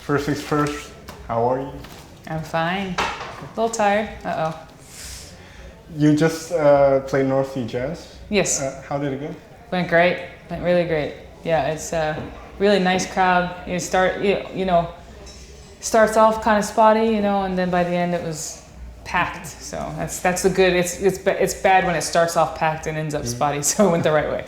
First things first, how are you? I'm fine. A little tired. Uh-oh. You just played North Sea Jazz. Yes. How did it go? Went great. Went really great. Yeah, it's a really nice crowd. Starts off kind of spotty, and then by the end it was packed. So that's the good. It's bad when it starts off packed and ends up spotty. So it went the right way.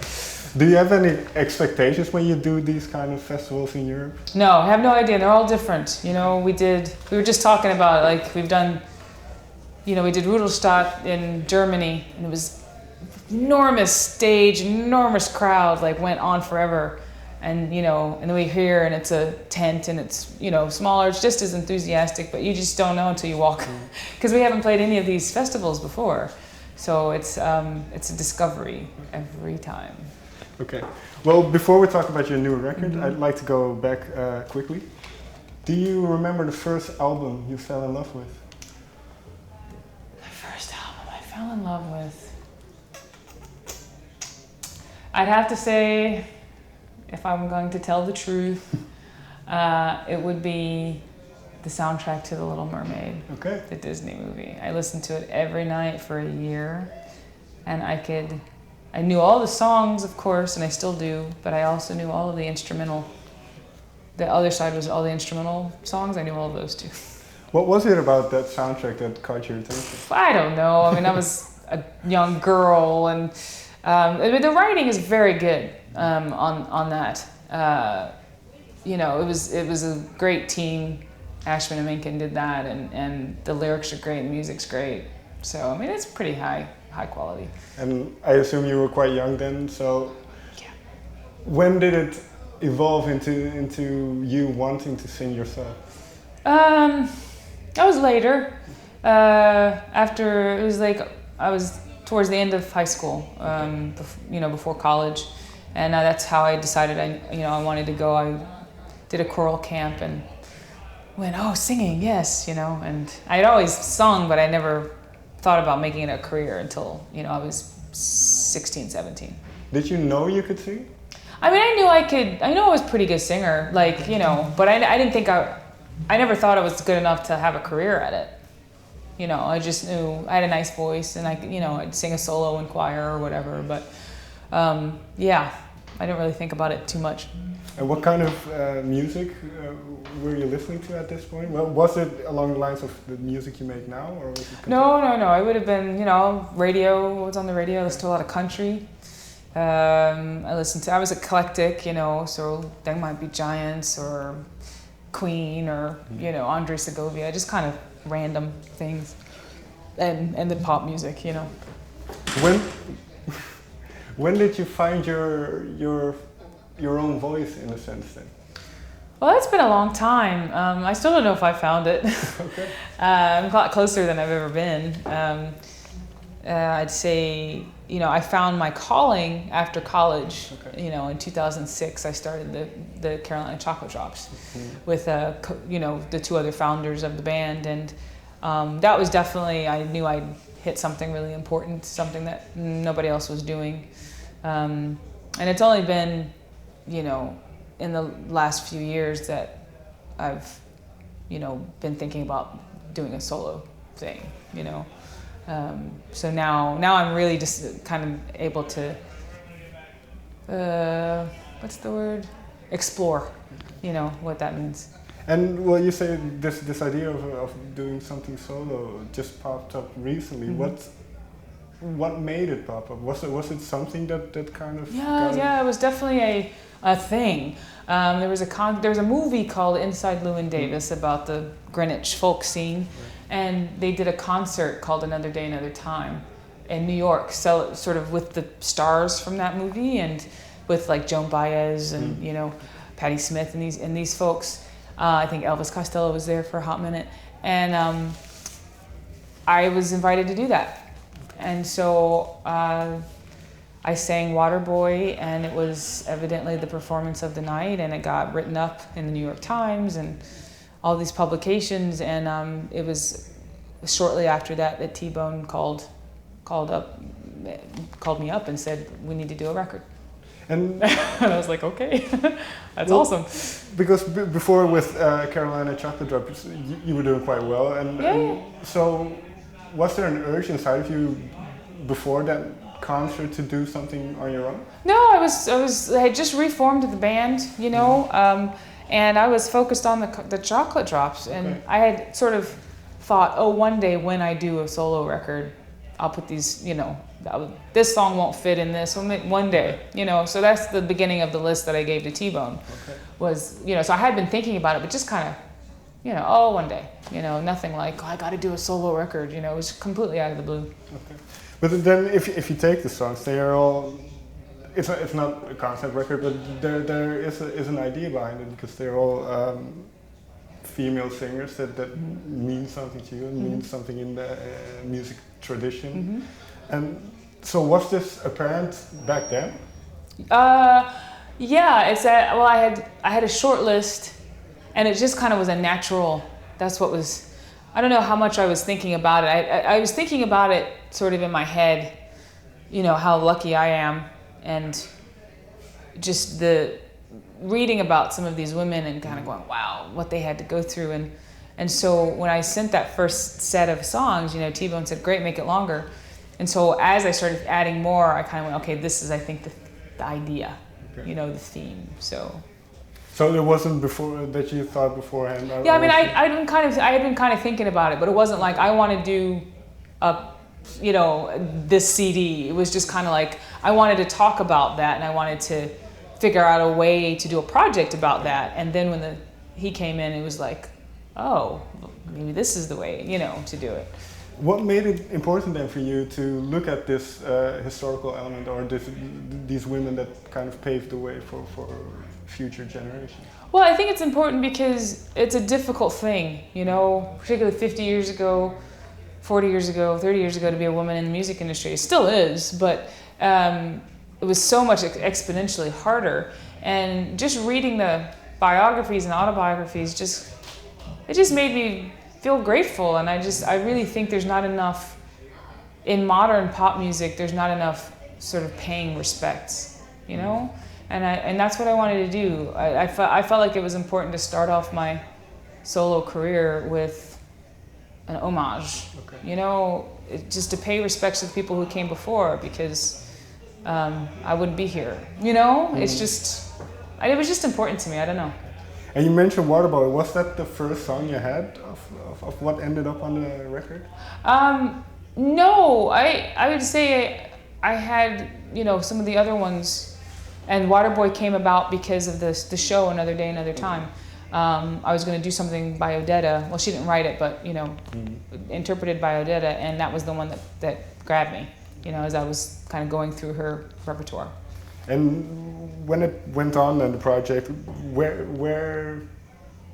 Do you have any expectations when you do these kind of festivals in Europe? No, I have no idea. They're all different. We were just talking about we did Rudolstadt in Germany, and it was enormous stage, enormous crowd, went on forever. And then we here, and it's a tent, and it's smaller. It's just as enthusiastic, but you just don't know until you walk, because we haven't played any of these festivals before. So it's a discovery every time. Okay. Well, before we talk about your new record, I'd like to go back quickly. Do you remember the first album you fell in love with? The first album I fell in love with, I'd have to say, if I'm going to tell the truth, it would be the soundtrack to The Little Mermaid, the Disney movie. I listened to it every night for a year, and I knew all the songs, of course, and I still do, but I also knew all of the instrumental. The other side was all the instrumental songs. I knew all of those too. What was it about that soundtrack that caught your attention? I don't know. I mean, I was a young girl, and the writing is very good on that. It was a great team. Ashman and Menken did that, and the lyrics are great, and the music's great. So, I mean, it's pretty high quality. And I assume you were quite young then, so yeah. When did it evolve into you wanting to sing yourself? That was later. After it was I was towards the end of high school, before college, and that's how I decided I wanted to go. I did a choral camp and went, singing, yes, and I had always sung, but I never thought about making it a career until I was 16, 17. Did you know you could sing? I mean, I knew I could. I know I was a pretty good singer, but I didn't think I never thought I was good enough to have a career at it. I just knew I had a nice voice, and I'd sing a solo in choir or whatever. But I didn't really think about it too much. And what kind of music were you listening to at this point? Well, was it along the lines of the music you make now, or was it? No. I would have been, radio. What was on the radio? I listened to a lot of country. I was eclectic, so there might be Giants or Queen or, Andre Segovia, just kind of random things. And then pop music, When did you find your own voice, in a sense, then? Well, it's been a long time. I still don't know if I found it. Okay. I'm a lot closer than I've ever been. I'd say, I found my calling after college. Okay. In 2006, I started the Carolina Chocolate Drops with, the two other founders of the band. And that was definitely, I knew I'd hit something really important, something that nobody else was doing. And it's only been, in the last few years that I've, been thinking about doing a solo thing, So now I'm really just kind of able to, what's the word? Explore, what that means. And well, you say this idea of doing something solo just popped up recently. What made it pop up? Was it something that kind of? Yeah, it was definitely a thing. There was a movie called Inside Llewyn Davis about the Greenwich folk scene, and they did a concert called Another Day, Another Time in New York. So sort of with the stars from that movie, and with Joan Baez and Patti Smith and these folks. I think Elvis Costello was there for a hot minute, and I was invited to do that. And so I sang Waterboy, and it was evidently the performance of the night, and it got written up in the New York Times and all these publications. And it was shortly after that T-Bone called me up and said, we need to do a record. And And I was like, okay, that's awesome. Because before with Carolina Chocolate Drops, you were doing quite well, and so was there an urge inside of you before that concert to do something on your own? No, I had just reformed the band, you know, and I was focused on the Chocolate Drops, and I had sort of thought, oh, one day when I do a solo record, I'll put these, you know, this song won't fit in this one day, you know. So that's the beginning of the list that I gave to T-Bone. Was, you know, so I had been thinking about it, but just kind of, you know, oh, one day, you know, nothing like, oh, I got to do a solo record, you know. It was completely out of the blue. Okay. But then if you take the songs, they are all, it's not a concept record, but there is an idea behind it, because they're all female singers that mean something to you and mean something in the music tradition. And so was this apparent back then? Yeah, it's that, well, I had a short list, and it just kind of was a natural, that's what was, I don't know how much I was thinking about it. I was thinking about it sort of in my head, you know, how lucky I am, and just the reading about some of these women and kind of going, wow, what they had to go through. And so when I sent that first set of songs, you know, T-Bone said, great, make it longer. And so as I started adding more, I kind of went, okay, this is, I think, the idea, you know, the theme. So there wasn't before that you thought beforehand? Yeah, I mean, I had been kind of thinking about it, but it wasn't like I want to do you know, this CD. It was just kind of like I wanted to talk about that, and I wanted to figure out a way to do a project about that. And then when he came in, it was like, oh, maybe this is the way, you know, to do it. What made it important then for you to look at this historical element, or these women that kind of paved the way for future generations? Well, I think it's important because it's a difficult thing, you know, particularly 50 years ago, 40 years ago, 30 years ago, to be a woman in the music industry. It still is, but it was so much exponentially harder. And just reading the biographies and autobiographies, it just made me feel grateful. And I really think there's not enough, in modern pop music, there's not enough sort of paying respects, you know? And that's what I wanted to do. I felt like it was important to start off my solo career with an homage, you know, just to pay respects to the people who came before, because I wouldn't be here, you know? It's just, it was just important to me, I don't know. And you mentioned Waterboy. Was that the first song you had of what ended up on the record? No, I would say I had, you know, some of the other ones. And Waterboy came about because of the show Another Day, Another Time. I was going to do something by Odetta. Well, she didn't write it, but, you know, interpreted by Odetta, and that was the one that grabbed me, you know, as I was kind of going through her repertoire. And when it went on in the project, where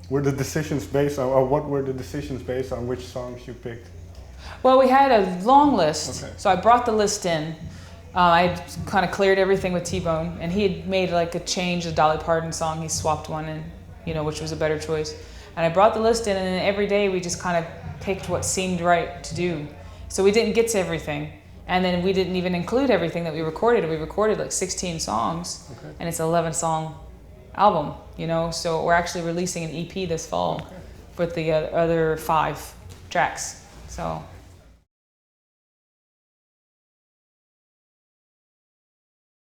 were the decisions based on, or what were the decisions based on which songs you picked? Well, we had a long list, so I brought the list in. I kind of cleared everything with T-Bone, and he had made like a change, a Dolly Parton song. He swapped one in, you know, which was a better choice. And I brought the list in, and then every day we just kind of picked what seemed right to do. So we didn't get to everything, and then we didn't even include everything that we recorded. We recorded like 16 songs, and it's an 11-song album, you know. So we're actually releasing an EP this fall with the other 5 tracks. So.